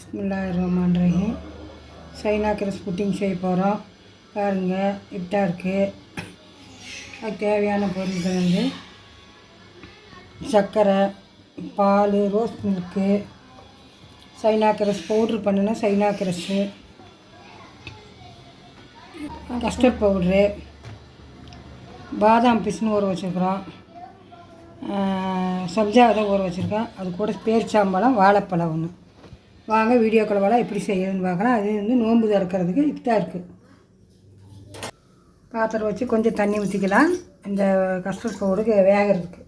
பிஸ்மில்லாஹிர்ரஹ்மானிர்ரஹீம். China கிரஸ் pudding செய்ய போகிறோம். பாருங்கள், இப்படியா இருக்குது. அதுக்கு தேவையான பொருட்கள் வந்து சர்க்கரை, பால், ரோஸ் மில்க்கு, சைனா கிரஸ் பவுட்ரு பண்ணினா சைனா கிரஸ்ஸு, கஸ்டர்ட் பவுட்ரு, பாதாம் பிஸ்னு ஊற வச்சுருக்குறோம், சப்ஜா தான் ஊற வச்சுருக்கோம். அது கூட பேரிச்சாம்பழம், வாழைப்பழம் ஒன்று. வாங்க வீடியோக்குள்ள வேலை எப்படி செய்யுதுன்னு பார்க்கலாம். அது வந்து நோன்பு திறக்கிறதுக்கு இப்படிதான் இருக்குது. பாத்திரம் வச்சு கொஞ்சம் தண்ணி ஊற்றிக்கலாம் இந்த கஸ்டர்ட் பவுடருக்கு வேகிறதுக்கு.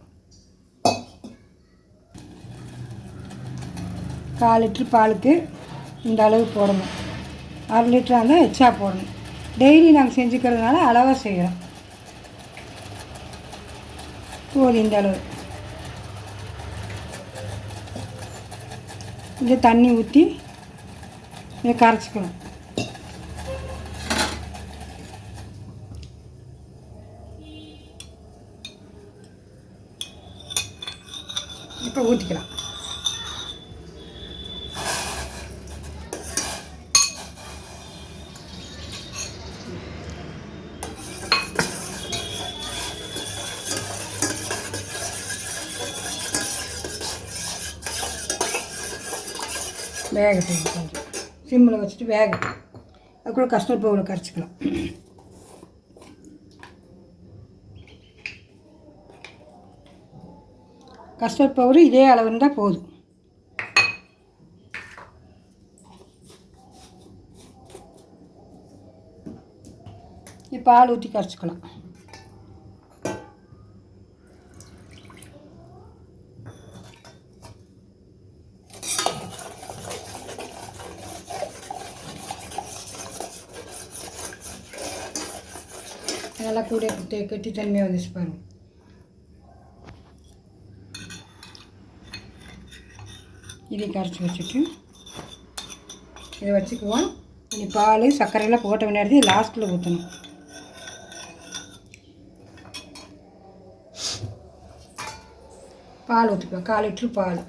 4 லிட்ரு பாலுக்கு இந்த அளவு போடணும். 1/2 லிட்டராக இருந்தால் எச்சா போடணும். டெய்லி நாங்கள் செஞ்சுக்கிறதுனால அளவாக செய்கிறோம். போதும் இந்த அளவு. இந்த தண்ணி ஊற்றி இதை கரைச்சிக்கணும். இப்போ ஊற்றிக்கலாம். வேகட்டும், கொஞ்சம் சிம்மில் வச்சுட்டு வேகட்டும். அதுக்குள்ள கஸ்டர்ட் பவுடர் கரைச்சிக்கலாம். கஸ்டர்ட் பவுடர் இதே அளவு இருந்தால் போதும். பால் ஊற்றி கரைச்சிக்கலாம். நல்லா கூட கெட்டி தன்மையாக வந்துச்சு பாருங்க. இதை கரைச்சி வச்சுட்டு இதை வச்சுக்குவோம். இனி பால் சர்க்கரையெல்லாம் போட்ட வேண்டியது லாஸ்ட்டில் ஊற்றணும். பால் ஊற்றிப்போம். 4 லிட்ரு பால்.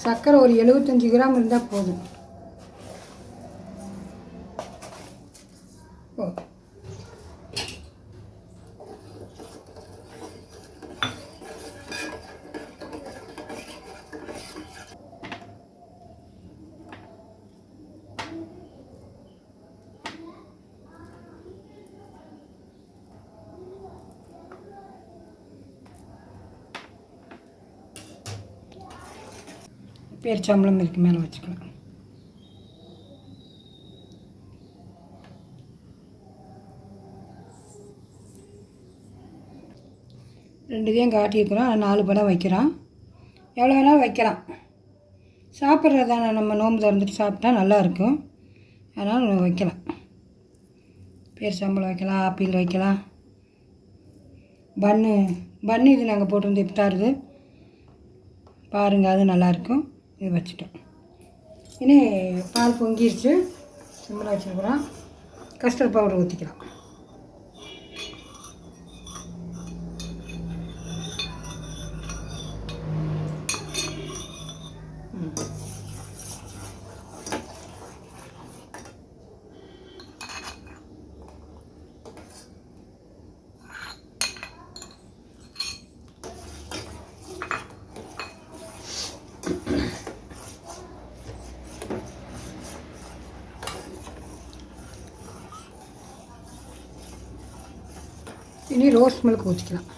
சர்க்கரை ஒரு 75 கிராம் இருந்தால் போதும். பேரிச்சம்பழம் இதுக்கு மேலே வச்சுக்கலாம். ரெண்டுதையும் காட்டியிருக்கிறோம். 4 படம் வைக்கிறோம். எவ்வளோ வேணாலும் வைக்கலாம். சாப்பிட்றதான நம்ம நோன்பு திறந்துட்டு சாப்பிட்டா நல்லாயிருக்கும். அதனால் வைக்கலாம். பேரிச்சம்பழம் வைக்கலாம், ஆப்பிள் வைக்கலாம், பன்னு இது நாங்கள் போட்டிருந்தோம் இஃப்தாருக்கு. பாருங்கள், அது நல்லாயிருக்கும். இது வச்சுட்டோம். இனி பால் பொங்கிடுச்சு. சிம்மில் வச்சுருக்குறோம். கஸ்டர்ட் பவுடர் ஊற்றிக்கலாம். இனி ரோஸ் மில்க் ஊற்றிக்கலாம்.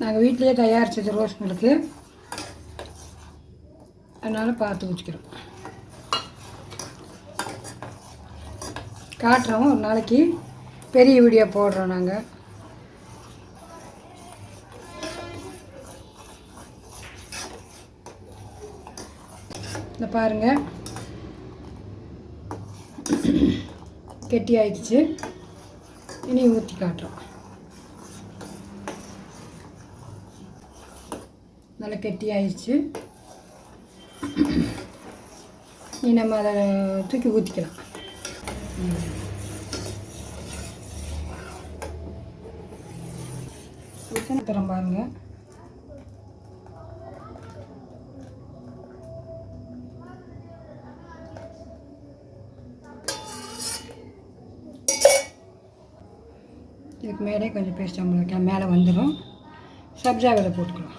நாங்கள் வீட்டிலேயே தயாரித்தது ரோஸ் மில்க்கு, அதனால் பார்த்து ஊற்றிக்கிறோம். காட்டுறோம். ஒரு நாளைக்கு பெரிய வீடியோ போடுறோம் நாங்கள். இந்த பாருங்கள் கெட்டி ஆயிடுச்சு. இனி ஊற்றி காட்டுறோம். நல்லா கெட்டி ஆயிடுச்சு. இனி நம்ம அதை தூக்கி ஊற்றிக்கலாம். தரம் பாருங்கள். இதுக்கு மேலே கொஞ்சம் பேஸ்டாமல் வைக்கலாம். மேலே வந்துடும். சப்ஜா விதை போட்டுக்கலாம்.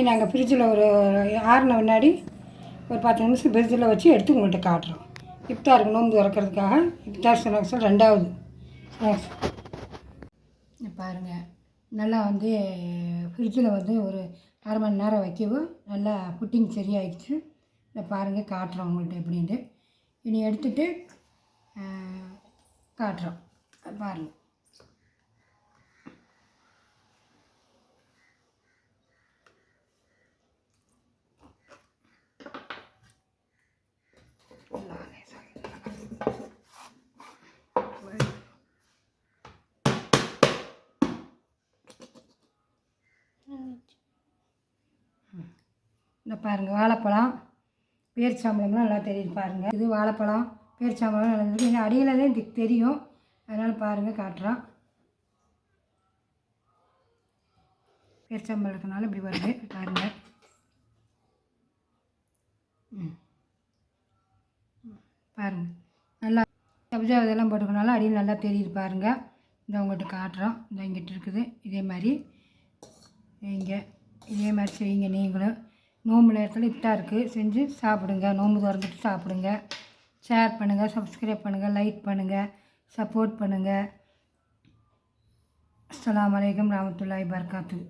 நாங்கள் ஃப்ரிட்ஜில் ஒரு ஆறின முன்னாடி ஒரு 10 நிமிஷம் ஃப்ரிட்ஜில் வச்சு எடுத்து உங்கள்கிட்ட காட்டுறோம். இஃப்தாருக்கு நோன்பு திறக்கிறதுக்காக இஃப்தார் ஸ்நாக்ஸ் 2வது ஸ்நாக்ஸ். பாருங்கள் நல்லா வந்து ஃப்ரிட்ஜில் வந்து ஒரு அரை மணி நேரம் வைக்கவும் நல்லா புட்டிங் சரியாயிடுச்சு. இதை பாருங்கள் காட்டுறோம் உங்கள்கிட்ட எப்படின்ட்டு. இனி எடுத்துகிட்டு காட்டுறோம் பாருங்கள். இந்த பாருங்கள் வாழைப்பழம் பேரிச்சாம்பழம்லாம் நல்லா தெரியுது பாருங்கள். இது வாழைப்பழம் பேரிச்சாம்பழம் நல்லா தெரியுது. இன்னும் அடியில்தான் இதுக்கு தெரியும். அதனால் பாருங்கள் காட்டுறோம். பேரிச்சாம்பழம் இருக்கனால இப்படி வருது பாருங்கள். பாருங்கள் நல்லா சப்ஜா இதெல்லாம் போட்டுக்கனால அடியில் நல்லா தெரியுது பாருங்கள். இந்த உங்கள்கிட்ட காட்டுறோம். இந்த இங்கிட்ட இருக்குது. இதே மாதிரி செய்யுங்க நீங்களும். நோம்பு நேரத்தில் இஃப்தாருக்கு செஞ்சு சாப்பிடுங்க. நோம்பு திறந்துட்டு சாப்பிடுங்க. ஷேர் பண்ணுங்கள், சப்ஸ்கிரைப் பண்ணுங்கள், லைக் பண்ணுங்கள், சப்போர்ட் பண்ணுங்கள். அஸ்ஸலாமு அலைக்கும் ரஹ்மத்துல்லாஹி வபரகாத்துஹு.